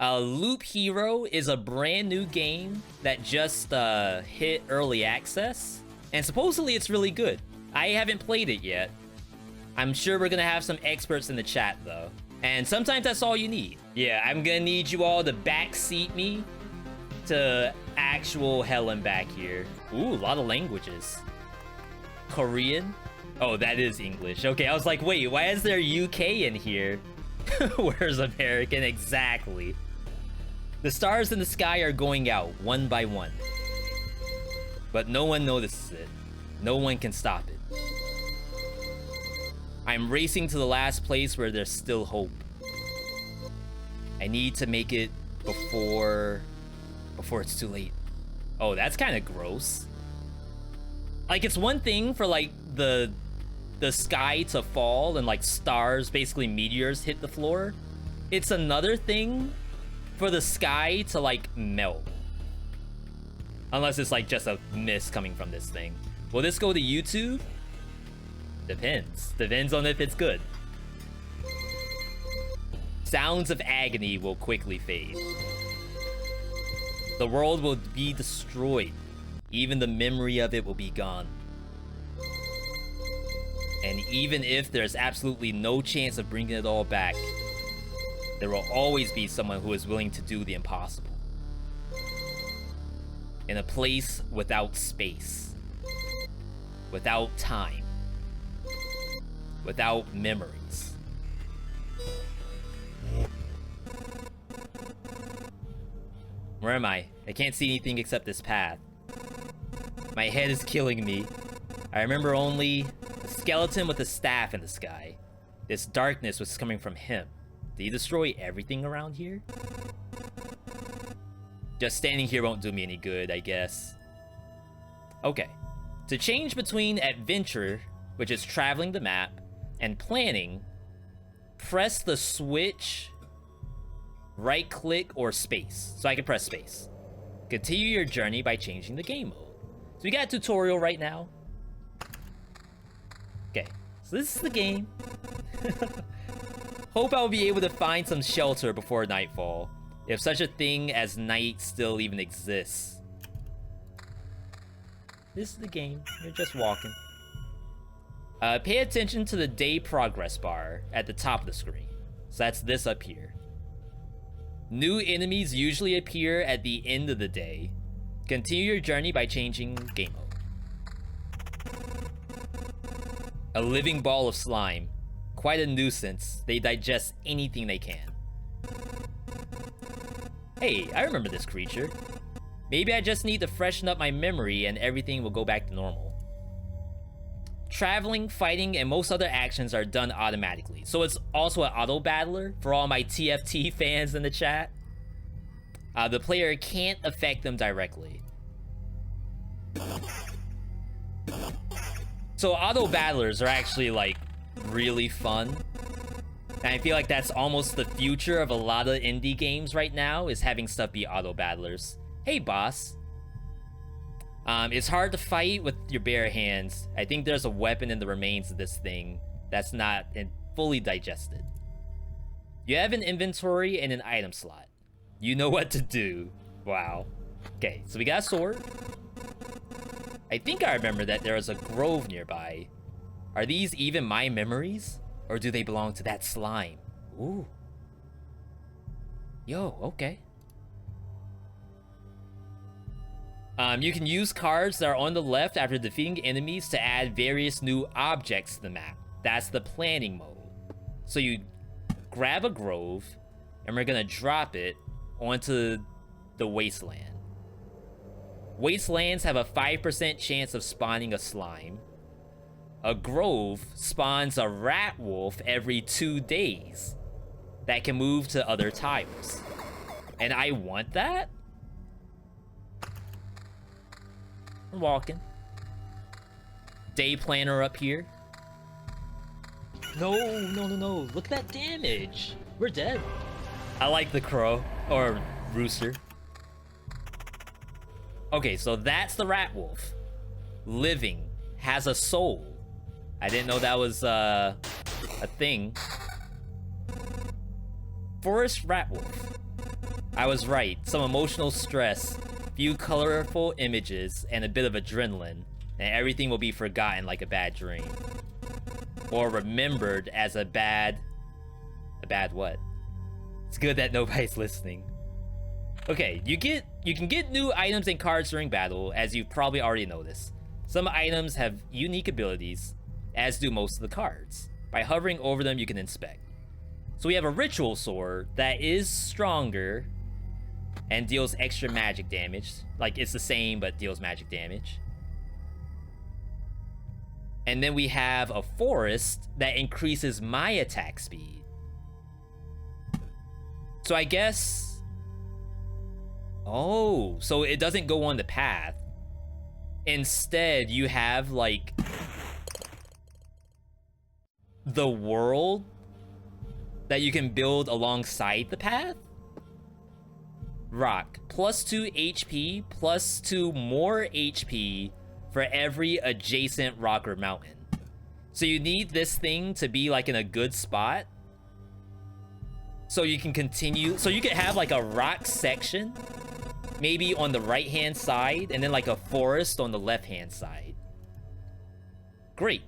Loop Hero is a brand new game that just hit early access, and supposedly it's really good. I haven't played it yet. I'm sure we're gonna have some experts in the chat though, and sometimes that's all you need. Yeah, I'm gonna need you all to backseat me to actual hell and back here. Ooh, a lot of languages. Korean? Oh, that is English. Okay, I was like, wait, why is there UK in here? Where's American? Exactly. The stars in the sky are going out, one by one. But no one notices it. No one can stop it. I'm racing to the last place where there's still hope. I need to make it before it's too late. Oh, that's kind of gross. Like, it's one thing for, like, the sky to fall and, like, stars, basically meteors, hit the floor. It's another thing for the sky to, like, melt. Unless it's, like, just a mist coming from this thing. Will this go to YouTube? Depends. Depends on if it's good. Sounds of agony will quickly fade. The world will be destroyed. Even the memory of it will be gone. And even if there's absolutely no chance of bringing it all back, there will always be someone who is willing to do the impossible. In a place without space, without time, without memories. Where am I? I can't see anything except this path. My head is killing me. I remember only a skeleton with a staff in the sky. This darkness was coming from him. Did he destroy everything around here? Just standing here won't do me any good, I guess. Okay. To change between adventure, which is traveling the map, and planning, press the switch, right click, or space. So I can press space. Continue your journey by changing the game mode. So we got a tutorial right now. Okay, so this is the game. Hope I'll be able to find some shelter before nightfall, if such a thing as night still even exists. This is the game. You're just walking. Pay attention to the day progress bar at the top of the screen. So that's this up here. New enemies usually appear at the end of the day. Continue your journey by changing game mode. A living ball of slime. Quite a nuisance. They digest anything they can. Hey, I remember this creature. Maybe I just need to freshen up my memory and everything will go back to normal. Traveling, fighting, and most other actions are done automatically. So it's also an Autobattler for all my TFT fans in the chat. The player can't affect them directly. So Autobattlers are actually, like, really fun. And I feel like that's almost the future of a lot of indie games right now, is having stuff be Autobattlers. Hey, boss. It's hard to fight with your bare hands. I think there's a weapon in the remains of this thing that's not fully digested. You have an inventory and an item slot. You know what to do. Wow. Okay, so we got a sword. I think I remember that there was a grove nearby. Are these even my memories? Or do they belong to that slime? Ooh. Yo, okay. You can use cards that are on the left after defeating enemies to add various new objects to the map. That's the planning mode. So you grab a grove, and we're gonna drop it onto the wasteland. Wastelands have a 5% chance of spawning a slime. A grove spawns a rat wolf every 2 days that can move to other tiles. And I want that? We're walking. Day planner up here. No. Look at that damage. We're dead. I like the crow, or rooster. Okay, so that's the rat wolf. Living, has a soul. I didn't know that was a thing. Forest rat wolf. I was right. Some emotional stress, few colorful images, and a bit of adrenaline, and everything will be forgotten like a bad dream. Or remembered as a bad what? It's good that nobody's listening. Okay, you can get new items and cards during battle, as you've probably already noticed. Some items have unique abilities, as do most of the cards. By hovering over them, you can inspect. So we have a ritual sword that is stronger and deals extra magic damage. Like, it's the same, but deals magic damage. And then we have a forest that increases my attack speed. So I guess... Oh, so it doesn't go on the path. Instead, you have, like... the world that you can build alongside the path? Rock. Plus 2 HP, plus 2 more HP for every adjacent rock or mountain. So you need this thing to be, like, in a good spot. So you can continue, so you could have like a rock section, maybe on the right-hand side, and then like a forest on the left-hand side. Great.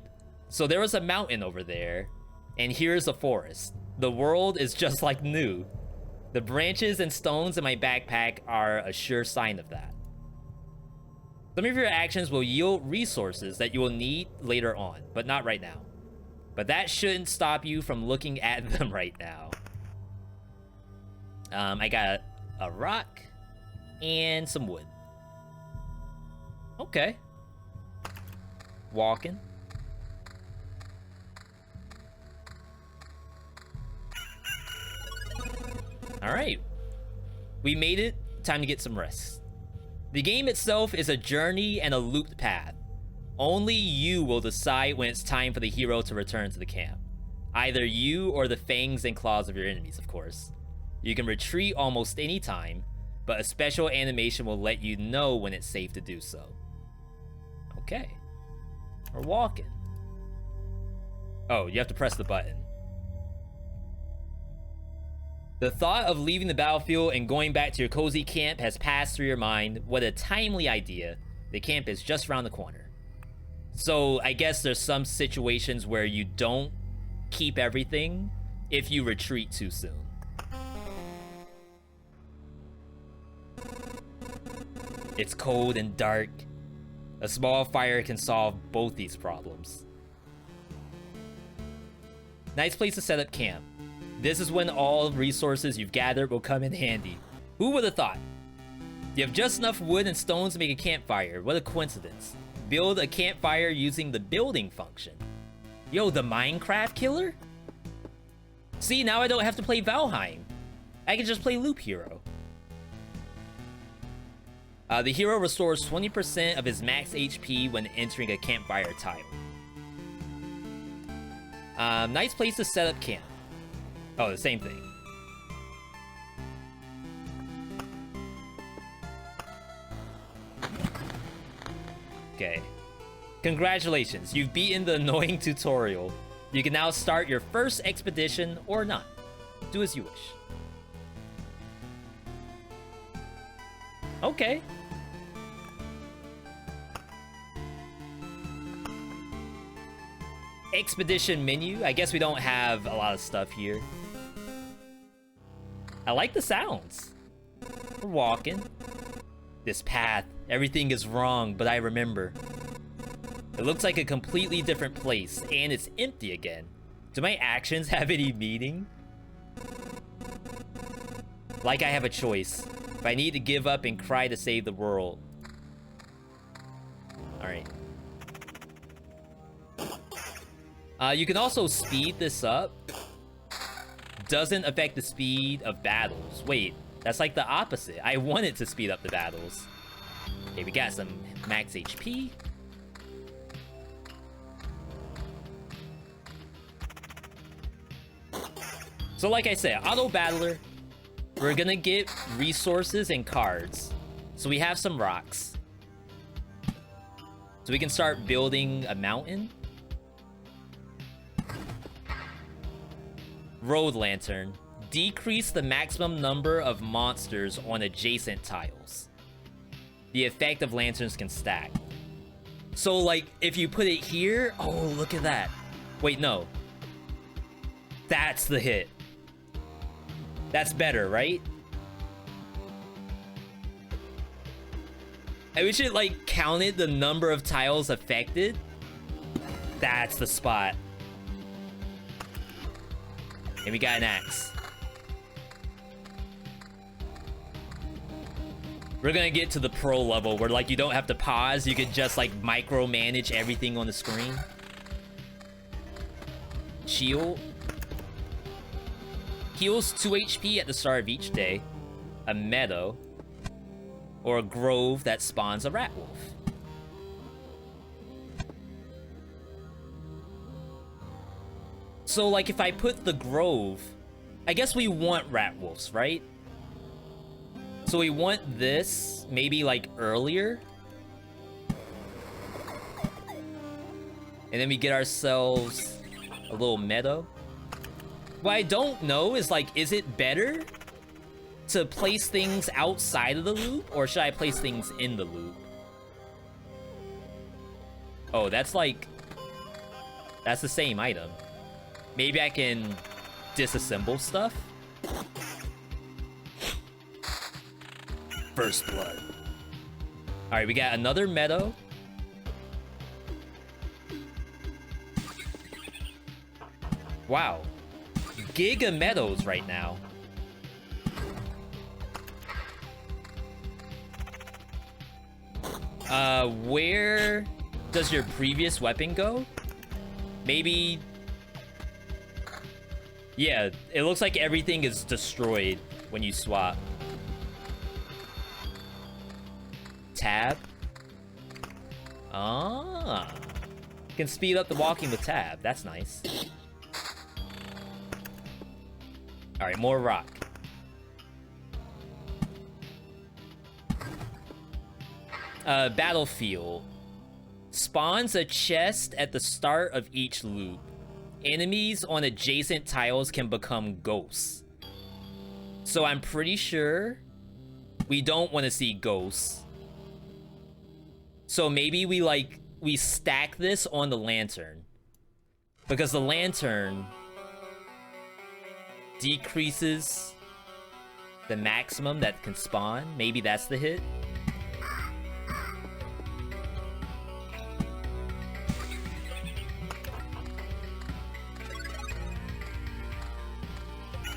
So there was a mountain over there, and here's a forest. The world is just like new. The branches and stones in my backpack are a sure sign of that. Some of your actions will yield resources that you will need later on, but not right now. But that shouldn't stop you from looking at them right now. I got a rock and some wood. Okay. Walking. All right. We made it. Time to get some rest. The game itself is a journey and a looped path. Only you will decide when it's time for the hero to return to the camp. Either you or the fangs and claws of your enemies, of course. You can retreat almost any time, but a special animation will let you know when it's safe to do so. Okay. We're walking. Oh, you have to press the button. The thought of leaving the battlefield and going back to your cozy camp has passed through your mind. What a timely idea. The camp is just around the corner. So I guess there's some situations where you don't keep everything if you retreat too soon. It's cold and dark. A small fire can solve both these problems. Nice place to set up camp. This is when all resources you've gathered will come in handy. Who would have thought? You have just enough wood and stones to make a campfire. What a coincidence. Build a campfire using the building function. Yo, the Minecraft killer? See, now I don't have to play Valheim. I can just play Loop Hero. The hero restores 20% of his max HP when entering a campfire tile. Nice place to set up camp. Oh, the same thing. Okay. Congratulations, you've beaten the annoying tutorial. You can now start your first expedition or not. Do as you wish. Okay. Expedition menu. I guess we don't have a lot of stuff here. I like the sounds. We're walking. This path. Everything is wrong, but I remember. It looks like a completely different place, and it's empty again. Do my actions have any meaning? Like I have a choice. If I need to give up and cry to save the world. Alright. You can also speed this up. Doesn't affect the speed of battles. Wait, that's like the opposite. I want it to speed up the battles. Okay, we got some max HP. So like I said, Autobattler, we're gonna get resources and cards. So we have some rocks. So we can start building a mountain. Road lantern. decrease the maximum number of monsters on adjacent tiles. The effect of lanterns can stack. So, like, if you put it here... Oh, look at that. Wait, no. That's the hit. That's better, right? I wish it, like, counted the number of tiles affected. That's the spot. And we got an axe. We're gonna get to the pro level where, like, you don't have to pause. You can just, like, micromanage everything on the screen. Shield. Heals 2 HP at the start of each day. A meadow. Or a grove that spawns a rat wolf. So, like, if I put the grove... I guess we want rat wolves, right? So we want this, maybe, like, earlier. And then we get ourselves a little meadow. What I don't know is, like, is it better to place things outside of the loop, or should I place things in the loop? Oh, that's like... That's the same item. Maybe I can disassemble stuff? First blood. Alright, we got another meadow. Wow. Giga meadows right now. Where does your previous weapon go? Maybe... Yeah, it looks like everything is destroyed when you swap. Tab? Ah. You can speed up the walking with tab. That's nice. Alright, more rock. Battlefield. Spawns a chest at the start of each loop. Enemies on adjacent tiles can become ghosts. So I'm pretty sure we don't want to see ghosts. So maybe we stack this on the lantern. Because the lantern decreases the maximum that can spawn. Maybe that's the hit.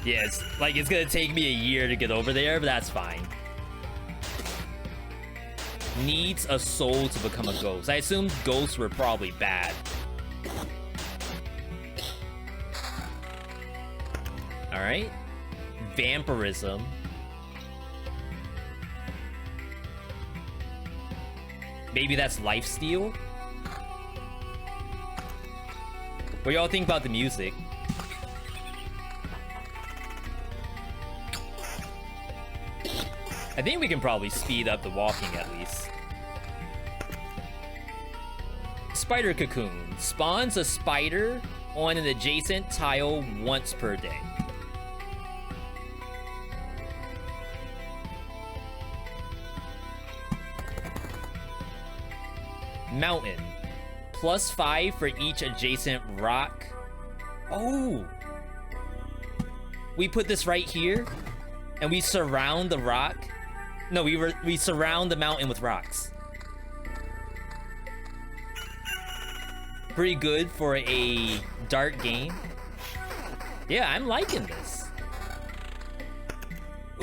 Yeah, it's gonna take me a year to get over there, but that's fine. Needs a soul to become a ghost. I assumed ghosts were probably bad. Alright. Vampirism. Maybe that's lifesteal? What do y'all think about the music? I think we can probably speed up the walking at least. Spider cocoon. Spawns a spider on an adjacent tile once per day. Mountain. +5 for each adjacent rock. Oh! We put this right here, and we surround the rock. No, we surround the mountain with rocks. Pretty good for a dark game. Yeah, I'm liking this.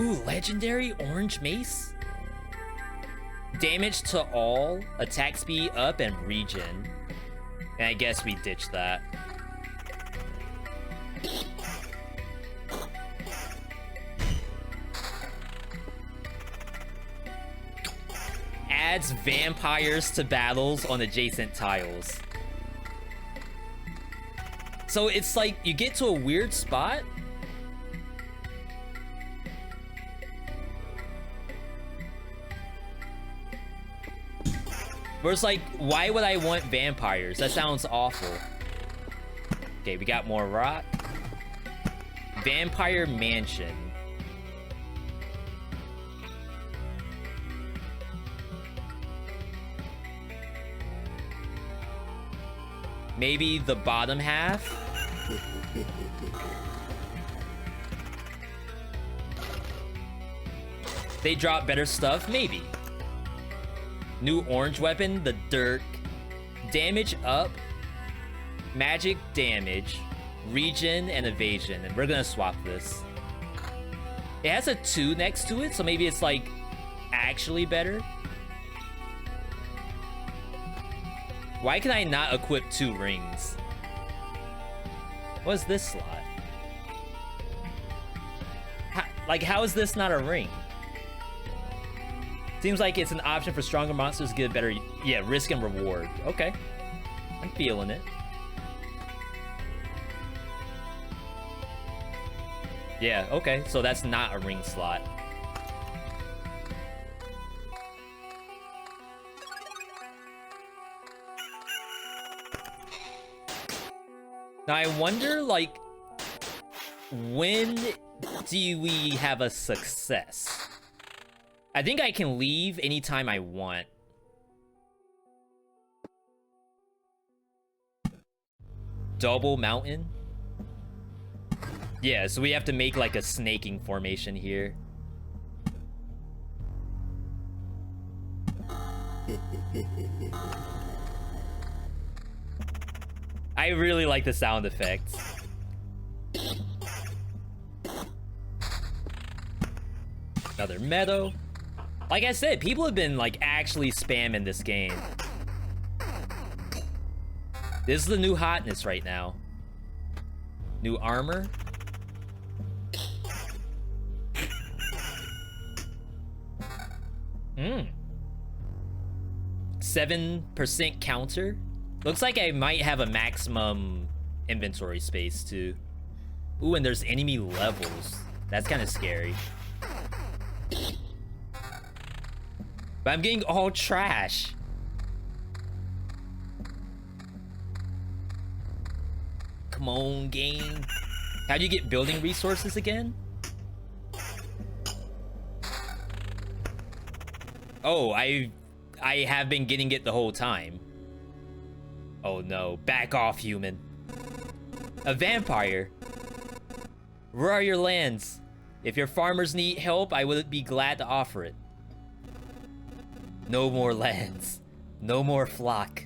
Ooh, legendary orange mace. Damage to all, attack speed up, and regen. And I guess we ditch that. Adds vampires to battles on adjacent tiles. So it's like you get to a weird spot. Where it's like, why would I want vampires? That sounds awful. Okay, we got more rock. Vampire Mansion. Maybe the bottom half? They drop better stuff? Maybe. New orange weapon, the Dirk. Damage up. Magic damage. Regen and evasion. And we're gonna swap this. It has a 2 next to it, so maybe it's like actually better. Why can I not equip 2 rings? What's this slot? How is this not a ring? Seems like it's an option for stronger monsters to get a better, yeah, risk and reward. Okay, I'm feeling it. Yeah, okay, so that's not a ring slot. Now I wonder, like, when do we have a success? I think I can leave anytime I want. Double mountain? Yeah, so we have to make like a snaking formation here. I really like the sound effects. Another meadow. Like I said, people have been like actually spamming this game. This is the new hotness right now. New armor. 7% counter. Looks like I might have a maximum inventory space too. Ooh, and there's enemy levels. That's kind of scary. But I'm getting all trash. Come on, game. How do you get building resources again? Oh, I have been getting it the whole time. Oh no, back off, human. A vampire? Where are your lands? If your farmers need help, I would be glad to offer it. No more lands. No more flock.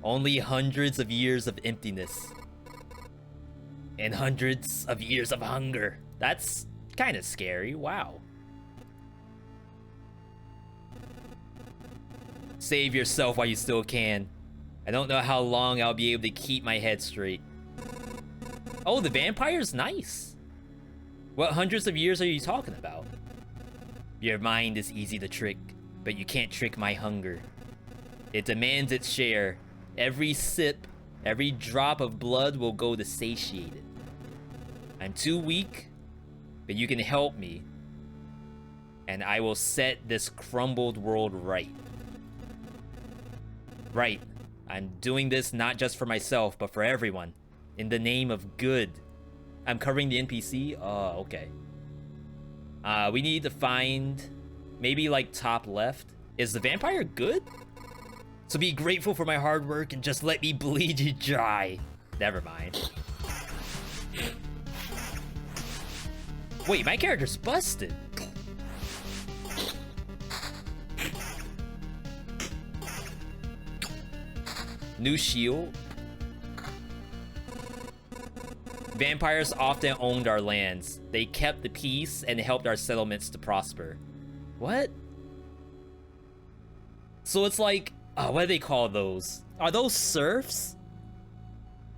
Only hundreds of years of emptiness. And hundreds of years of hunger. That's kind of scary, wow. Save yourself while you still can. I don't know how long I'll be able to keep my head straight. Oh, the vampire's nice. What hundreds of years are you talking about? Your mind is easy to trick, but you can't trick my hunger. It demands its share. Every sip, every drop of blood will go to satiate it. I'm too weak, but you can help me. And I will set this crumbled world right. Right. I'm doing this not just for myself, but for everyone. In the name of good. I'm covering the NPC? Oh, okay. We need to find... maybe, like, top left. Is the vampire good? So be grateful for my hard work and just let me bleed you dry. Never mind. Wait, my character's busted. New shield. Vampires often owned our lands. They kept the peace and helped our settlements to prosper. What? So it's like, what do they call those? Are those serfs?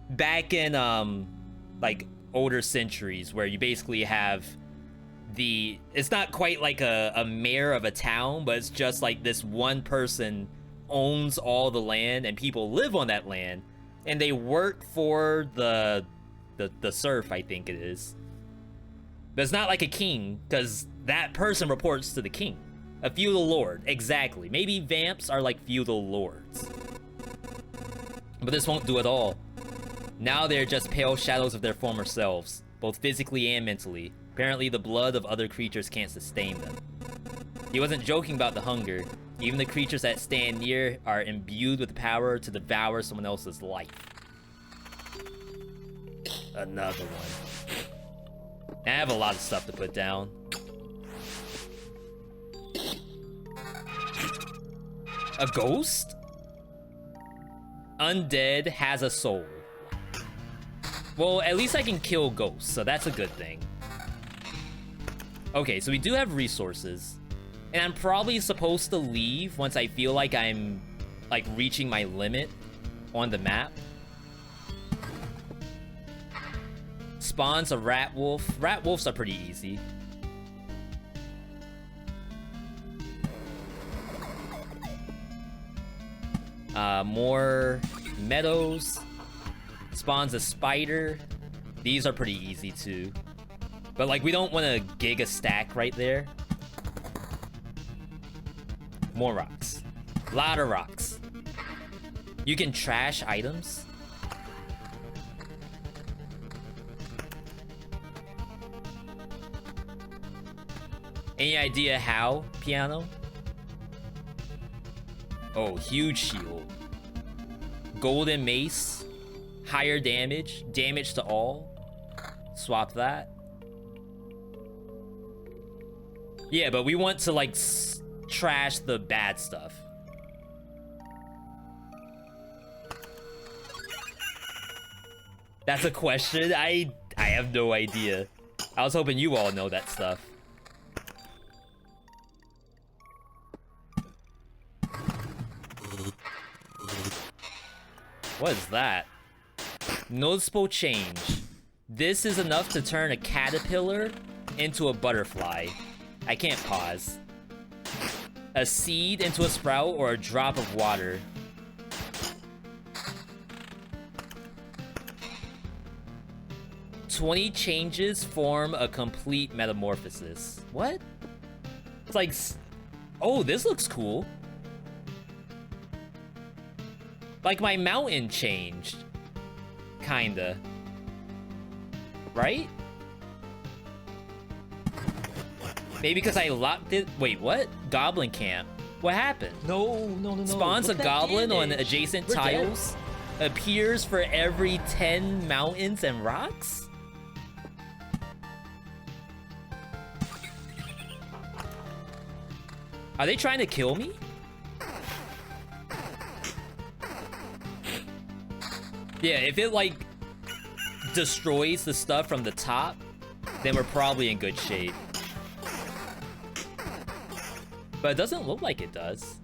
Back in, like, older centuries, where you basically have the... it's not quite like a mayor of a town, but it's just like this one person owns all the land, and people live on that land, and they work for the serf, I think it is. But it's not like a king, because that person reports to the king. A feudal lord, exactly. Maybe vamps are like feudal lords. But this won't do it all. Now they're just pale shadows of their former selves. both physically and mentally. Apparently, the blood of other creatures can't sustain them. He wasn't joking about the hunger. Even the creatures that stand near are imbued with the power to devour someone else's life. Another one. I have a lot of stuff to put down. A ghost? Undead has a soul. Well, at least I can kill ghosts, so that's a good thing. Okay, so we do have resources. And I'm probably supposed to leave once I feel like I'm, like, reaching my limit on the map. Spawns a rat wolf. Rat wolves are pretty easy. More meadows. Spawns a spider. These are pretty easy too. But like, we don't want to gig a stack right there. More rocks. A lot of rocks. You can trash items. Any idea how, Piano? Oh, huge shield. Golden mace. Higher damage. Damage to all. Swap that. Yeah, but we want to, like, trash the bad stuff. That's a question? I have no idea. I was hoping you all know that stuff. What is that? Noticeable change. This is enough to turn a caterpillar into a butterfly. I can't pause. A seed into a sprout or a drop of water. "20 changes form a complete metamorphosis." What? It's like... Oh, this looks cool. Like my mountain changed. Kinda. Right? Maybe because I locked it. Wait, what? Goblin camp. What happened? No. Spawns a goblin on adjacent tiles. Dead. Appears for every 10 mountains and rocks? Are they trying to kill me? Yeah, if it, like, destroys the stuff from the top, then we're probably in good shape. But it doesn't look like it does.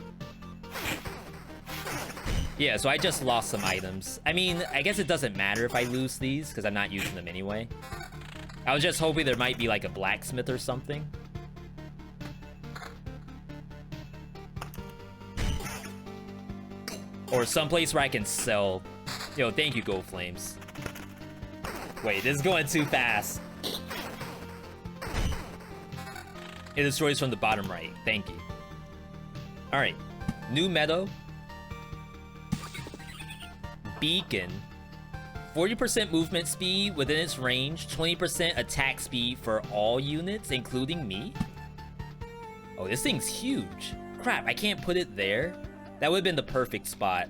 Yeah, so I just lost some items. I mean, I guess it doesn't matter if I lose these, because I'm not using them anyway. I was just hoping there might be, like, a blacksmith or something. Or someplace where I can sell. Yo, thank you, Gold Flames. Wait, this is going too fast. It destroys from the bottom right. Thank you. Alright. New meadow. Beacon. 40% movement speed within its range. 20% attack speed for all units, including me. Oh, this thing's huge. Crap, I can't put it there. That would have been the perfect spot.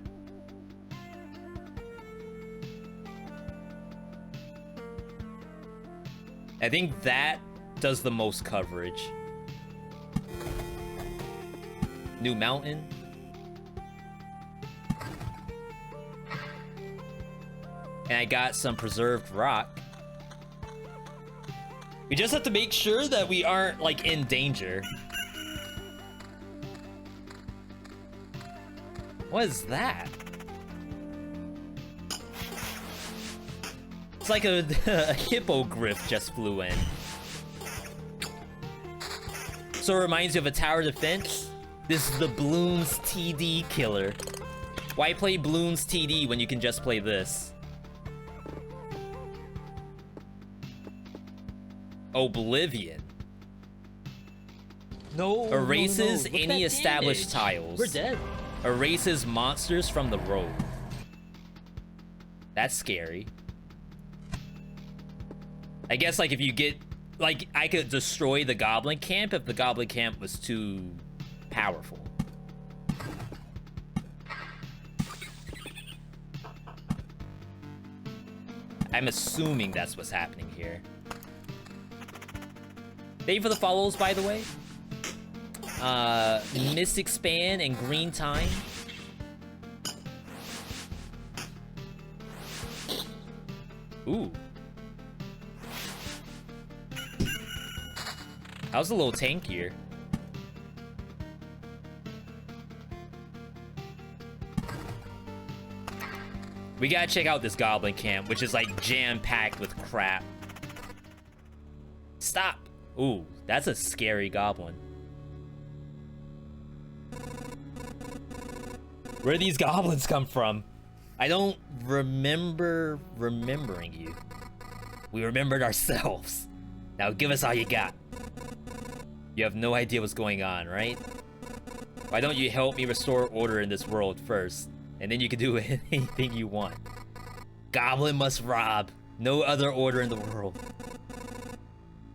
I think that does the most coverage. New mountain. And I got some preserved rock. We just have to make sure that we aren't, like, in danger. What is that? It's like a hippogriff just flew in. So it reminds you of a tower defense? This is the Bloons TD killer. Why play Bloons TD when you can just play this? Oblivion. No. Erases Look at any that established damage. tiles. We're dead. Erases monsters from the road. That's scary. I guess, like, if you get... Like, I could destroy the goblin camp if the goblin camp was too powerful. I'm assuming that's what's happening here. Thank you for the follows, by the way. Mystic Span and Green Time. Ooh. That was a little tankier. We gotta check out this goblin camp, which is like jam-packed with crap. Stop! Ooh, that's a scary goblin. Where do these goblins come from? I don't remember remembering you. We remembered ourselves. Now give us all you got. You have no idea what's going on, right? Why don't you help me restore order in this world first? And then you can do anything you want. Goblin must rob. No other order in the world.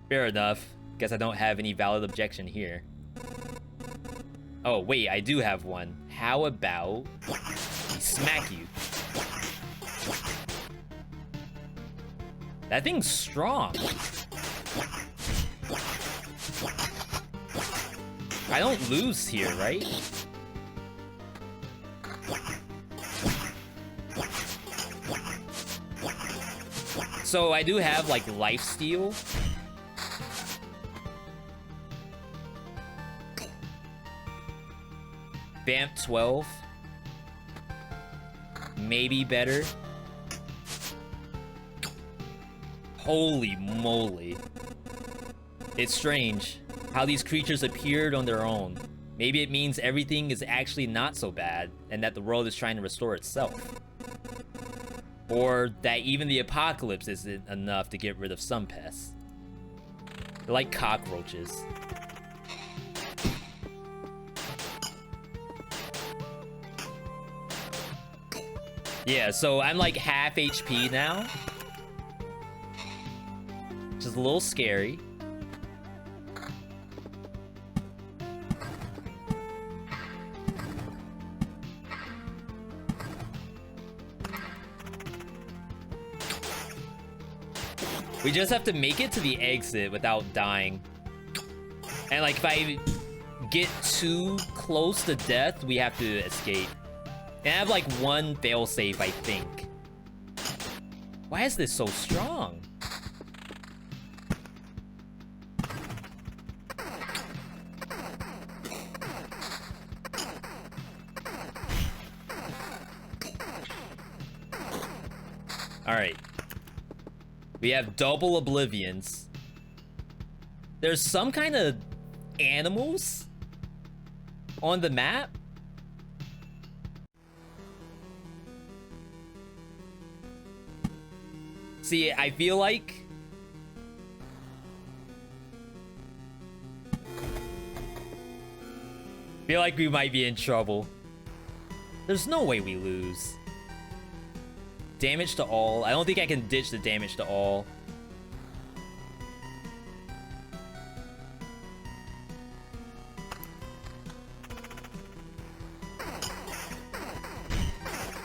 Fair enough. Guess I don't have any valid objection here. Oh, wait, I do have one. How about we smack you? That thing's strong. I don't lose here, right? So I do have, like, lifesteal. Vamp 12. Maybe better. Holy moly. It's strange how these creatures appeared on their own. Maybe it means everything is actually not so bad, and that the world is trying to restore itself. Or that even the apocalypse isn't enough to get rid of some pests. They're like cockroaches. Yeah, so I'm like half HP now. Which is a little scary. We just have to make it to the exit without dying. And like if I get too close to death, we have to escape. And I have like one failsafe, I think. Why is this so strong? Alright. We have double oblivions. There's some kind of animals on the map. See, I feel like we might be in trouble. There's no way we lose. Damage to all. I don't think I can ditch the damage to all.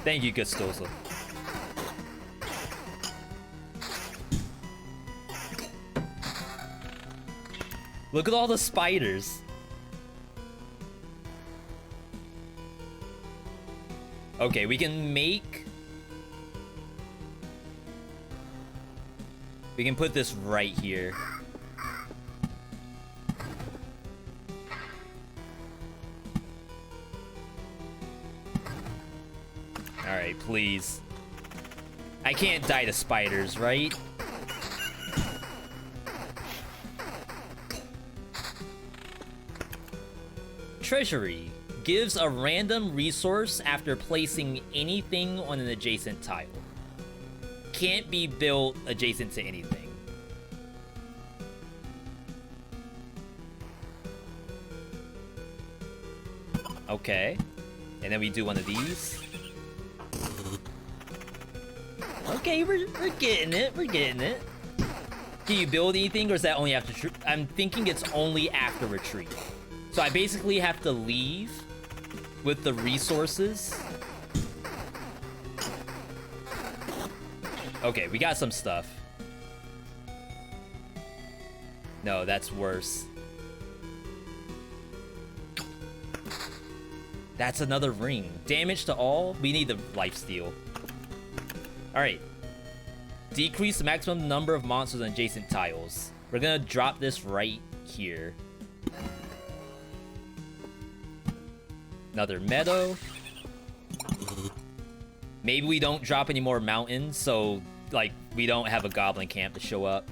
Thank you, Gustosa. Look at all the spiders. Okay, we can make... We can put this right here. Alright, please. I can't die to spiders, right? Treasury gives a random resource after placing anything on an adjacent tile. Can't be built adjacent to anything. Okay. And then we do one of these. Okay, we're getting it. We're getting it. Can you build anything, or is that only after... I'm thinking it's only after retreat. So I basically have to leave with the resources. Okay, we got some stuff. No, that's worse. That's another ring. Damage to all? We need the lifesteal. Alright. Decrease the maximum number of monsters on adjacent tiles. We're gonna drop this right here. Another meadow. Maybe we don't drop any more mountains, so, like, we don't have a goblin camp to show up.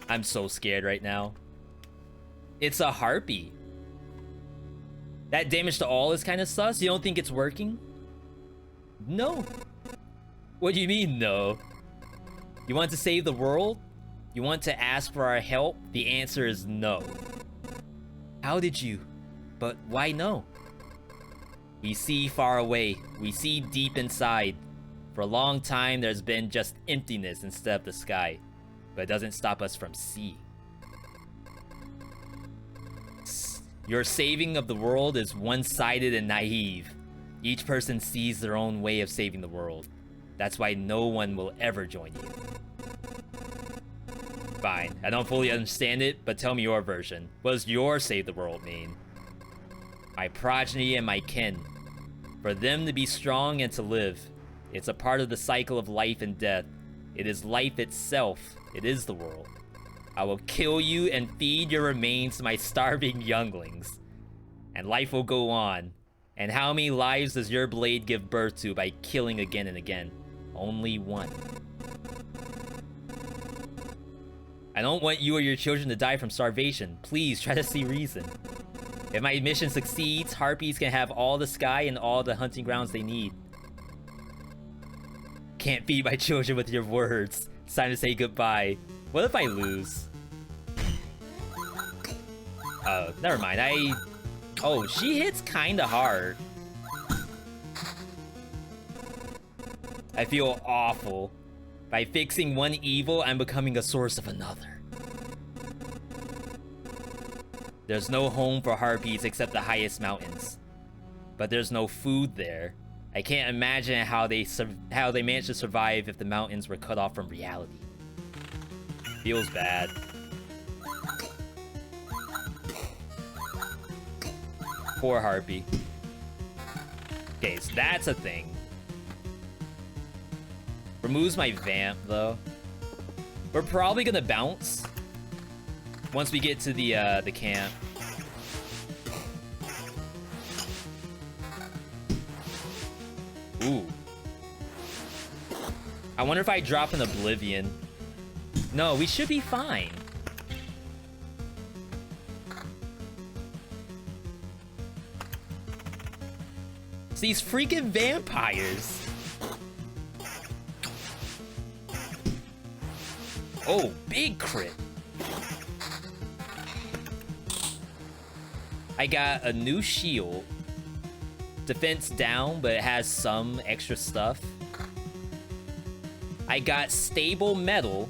I'm so scared right now. It's a harpy. That damage to all is kind of sus. You don't think it's working? No. What do you mean, no? You want to save the world? You want to ask for our help? The answer is no. How did you? But why no? We see far away. We see deep inside. For a long time, there's been just emptiness instead of the sky. But it doesn't stop us from seeing. Your saving of the world is one-sided and naive. Each person sees their own way of saving the world. That's why no one will ever join you. Fine, I don't fully understand it, but tell me your version. What does your save the world mean? My progeny and my kin. For them to be strong and to live. It's a part of the cycle of life and death. It is life itself. It is the world. I will kill you and feed your remains to my starving younglings. And life will go on. And how many lives does your blade give birth to by killing again and again? Only one. I don't want you or your children to die from starvation. Please try to see reason. If my mission succeeds, harpies can have all the sky and all the hunting grounds they need. Can't feed my children with your words. It's time to say goodbye. What if I lose? Oh, never mind. Oh, she hits kinda hard. I feel awful. By fixing one evil, I'm becoming a source of another. There's no home for harpies except the highest mountains. But there's no food there. I can't imagine how they managed to survive if the mountains were cut off from reality. Feels bad. Poor harpy. Okay, so that's a thing. Removes my vamp, though. We're probably gonna bounce once we get to the camp. Ooh. I wonder if I drop an Oblivion. No, we should be fine. It's these freaking vampires. Oh, big crit. I got a new shield. Defense down, but it has some extra stuff. I got stable metal.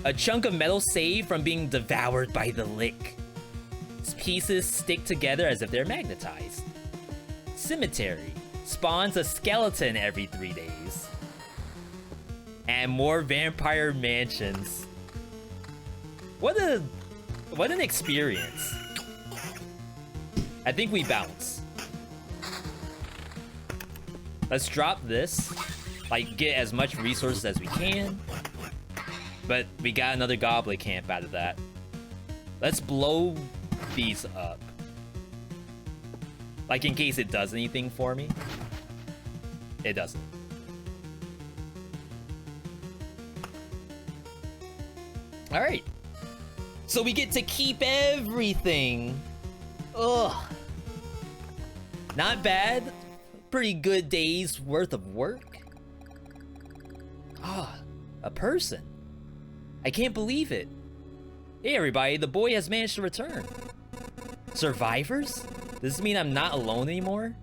A chunk of metal saved from being devoured by the Lich. Its pieces stick together as if they're magnetized. Cemetery. Spawns a skeleton every 3 days. And more vampire mansions. What an experience. I think we bounce. Let's drop this. Like, get as much resources as we can. But we got another goblin camp out of that. Let's blow these up. Like, in case it does anything for me. It doesn't. Alright. So we get to keep everything. Ugh. Not bad. Pretty good day's worth of work. Ah, a person. I can't believe it. Hey everybody, the boy has managed to return. Survivors? Does this mean I'm not alone anymore?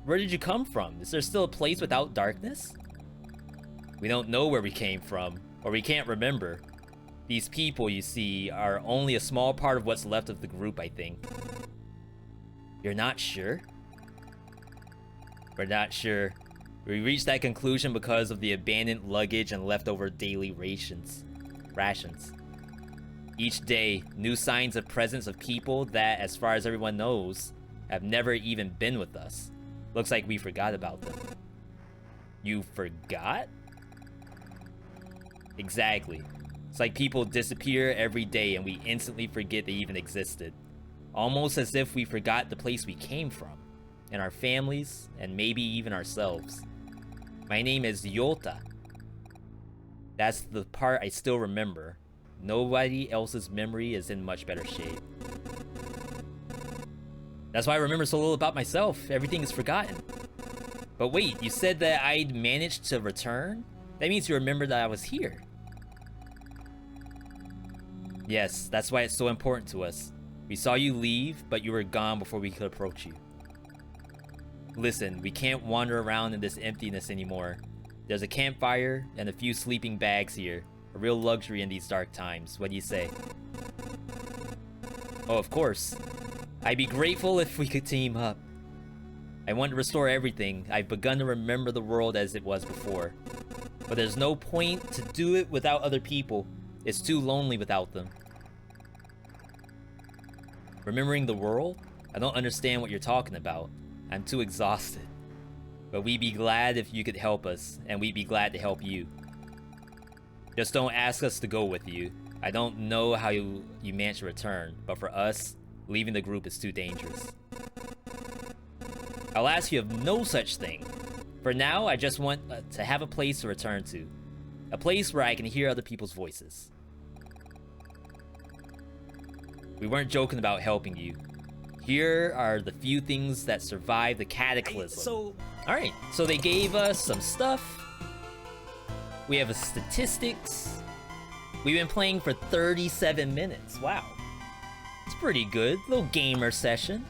Where did you come from? Is there still a place without darkness? We don't know where we came from. Or we can't remember. These people you see are only a small part of what's left of the group, I think. You're not sure? We're not sure. We reached that conclusion because of the abandoned luggage and leftover daily rations. Each day, new signs of presence of people that, as far as everyone knows, have never even been with us. Looks like we forgot about them. You forgot? Exactly. It's like people disappear every day and we instantly forget they even existed. Almost as if we forgot the place we came from, and our families, and maybe even ourselves. My name is Yota. That's the part I still remember. Nobody else's memory is in much better shape. That's why I remember so little about myself. Everything is forgotten. But wait, you said that I'd managed to return? That means you remember that I was here. Yes, that's why it's so important to us. We saw you leave, but you were gone before we could approach you. Listen, we can't wander around in this emptiness anymore. There's a campfire and a few sleeping bags here. A real luxury in these dark times. What do you say? Oh, of course. I'd be grateful if we could team up. I want to restore everything. I've begun to remember the world as it was before. But there's no point to do it without other people. It's too lonely without them. Remembering the world? I don't understand what you're talking about. I'm too exhausted. But we'd be glad if you could help us, and we'd be glad to help you. Just don't ask us to go with you. I don't know how you managed to return, but for us, leaving the group is too dangerous. I'll ask you of no such thing. For now, I just want to have a place to return to. A place where I can hear other people's voices. We weren't joking about helping you. Here are the few things that survived the cataclysm. Alright, so they gave us some stuff. We have a statistics. We've been playing for 37 minutes. Wow. It's pretty good. Little gamer session.